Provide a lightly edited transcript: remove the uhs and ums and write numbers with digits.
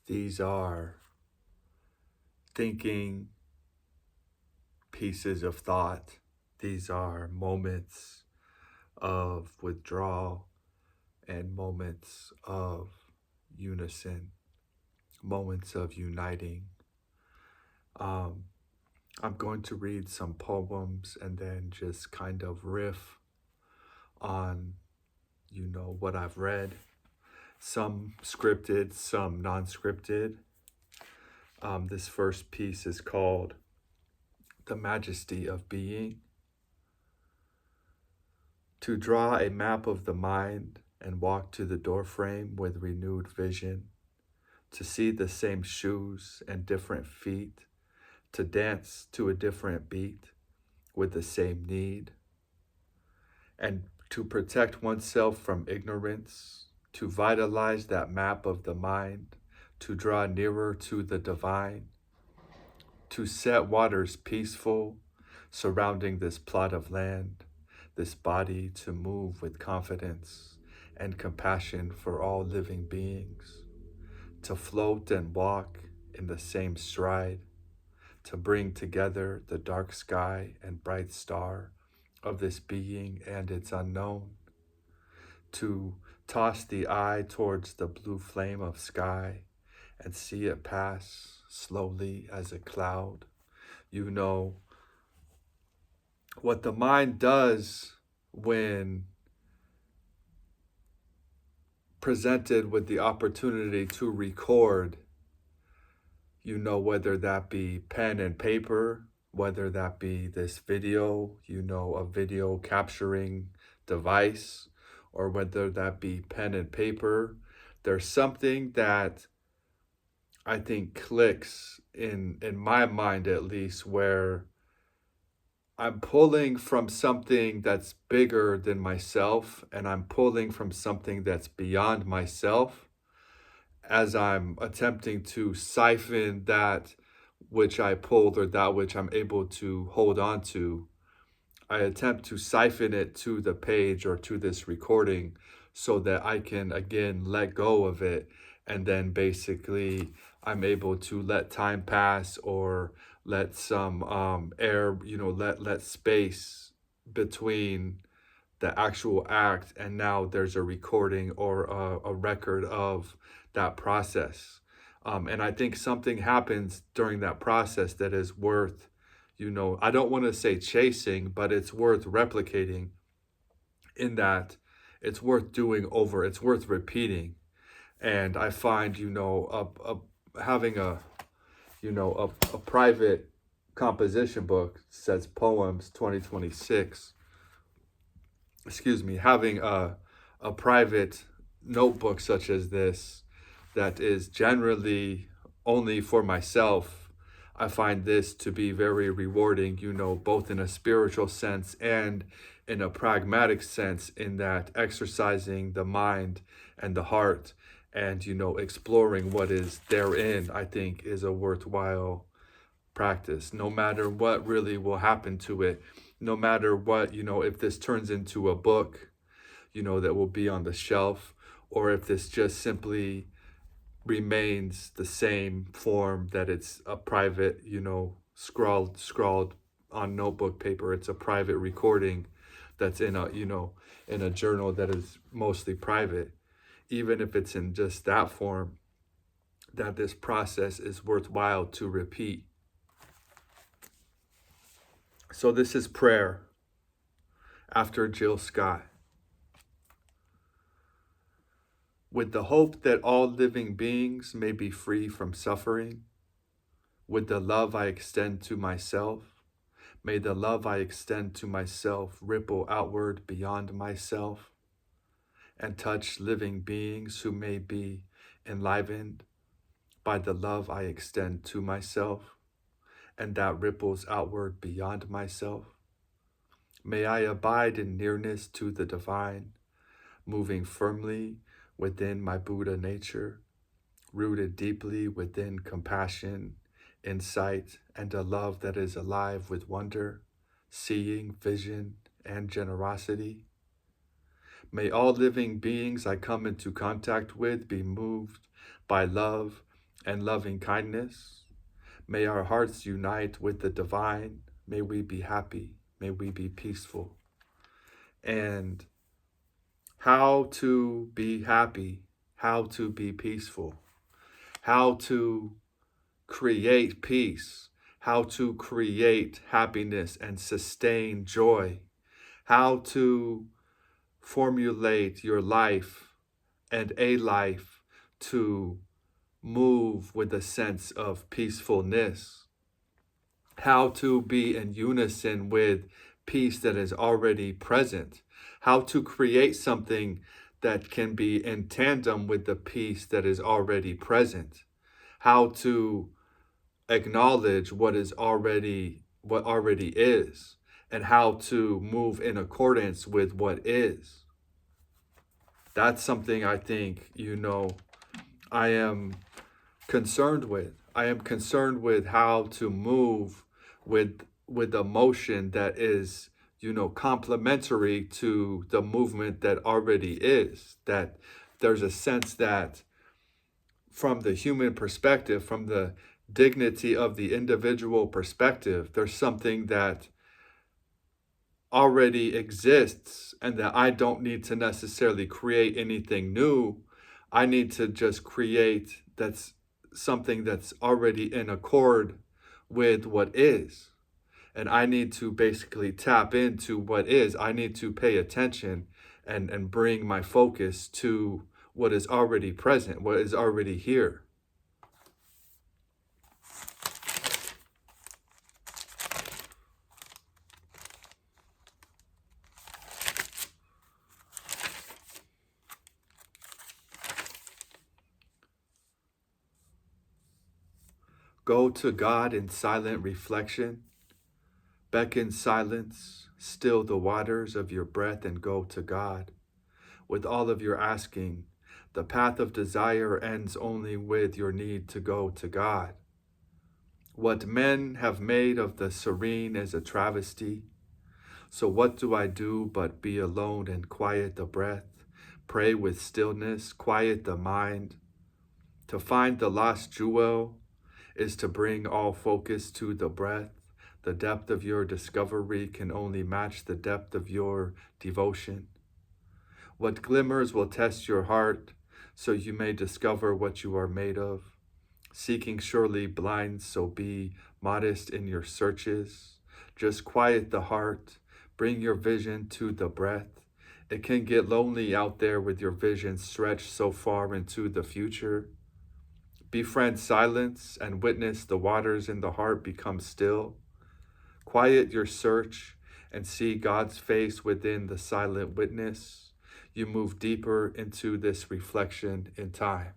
These are thinking pieces of thought. These are moments of withdrawal and moments of unison, moments of uniting. Um, I'm going to read some poems and then just kind of riff on, what I've read. Some scripted, some non scripted. This first piece is called The Majesty of Being. To draw a map of the mind and walk to the doorframe with renewed vision, to see the same shoes and different feet, to dance to a different beat with the same need, and to protect oneself from ignorance, to vitalize that map of the mind, to draw nearer to the divine, to set waters peaceful surrounding this plot of land, this body to move with confidence and compassion for all living beings, to float and walk in the same stride, to bring together the dark sky and bright star of this being and its unknown, to toss the eye towards the blue flame of sky and see it pass slowly as a cloud. You know, what the mind does when presented with the opportunity to record, whether that be pen and paper, whether that be this video, a video capturing device, or whether that be pen and paper, there's something that I think clicks in my mind, at least, where I'm pulling from something that's bigger than myself, and I'm pulling from something that's beyond myself as I'm attempting to siphon that which I pulled or that which I'm able to hold on to. I attempt to siphon it to the page or to this recording so that I can again let go of it, and then basically I'm able to let time pass or let some air, let space between the actual act, and now there's a recording or a record of that process. And I think something happens during that process that is worth, I don't want to say chasing, but it's worth replicating, in that it's worth doing over, it's worth repeating. And I find, having a private composition book says poems 2026, excuse me, having a private notebook such as this that is generally only for myself, I find this to be very rewarding, both in a spiritual sense and in a pragmatic sense, in that exercising the mind and the heart and, exploring what is therein, I think is a worthwhile practice, no matter what really will happen to it, no matter what, if this turns into a book, that will be on the shelf, or if this just simply remains the same form that it's a private, scrawled on notebook paper. It's a private recording that's in a journal that is mostly private. Even if it's in just that form, that this process is worthwhile to repeat. So this is prayer after Jill Scott. With the hope that all living beings may be free from suffering, with the love I extend to myself, may the love I extend to myself ripple outward beyond myself and touch living beings who may be enlivened by the love I extend to myself, and that ripples outward beyond myself. May I abide in nearness to the divine, moving firmly within my Buddha nature, rooted deeply within compassion, insight, and a love that is alive with wonder, seeing, vision, and generosity. May all living beings I come into contact with be moved by love and loving kindness. May our hearts unite with the divine. May we be happy. May we be peaceful. And how to be happy, how to be peaceful, how to create peace, how to create happiness and sustain joy, how to formulate your life and a life to move with a sense of peacefulness, how to be in unison with peace that is already present, how to create something that can be in tandem with the peace that is already present, how to acknowledge what already is, and how to move in accordance with what is. That's something I think, I am concerned with. I am concerned with how to move with a motion that is, complementary to the movement that already is. That there's a sense that from the human perspective, from the dignity of the individual perspective, there's something that already exists and that I don't need to necessarily create anything new. I need to just create that's something that's already in accord with what is. And I need to basically tap into what is. I need to pay attention and bring my focus to what is already present, what is already here. Go to God in silent reflection. Beckon silence, still the waters of your breath, and go to God. With all of your asking, the path of desire ends only with your need to go to God. What men have made of the serene is a travesty. So what do I do but be alone and quiet the breath, pray with stillness, quiet the mind? To find the lost jewel is to bring all focus to the breath. The depth of your discovery can only match the depth of your devotion. What glimmers will test your heart, so you may discover what you are made of. Seeking surely blinds, so be modest in your searches. Just quiet the heart, bring your vision to the breath. It can get lonely out there with your vision stretched so far into the future. Befriend silence and witness the waters in the heart become still. Quiet your search and see God's face within the silent witness. You move deeper into this reflection in time.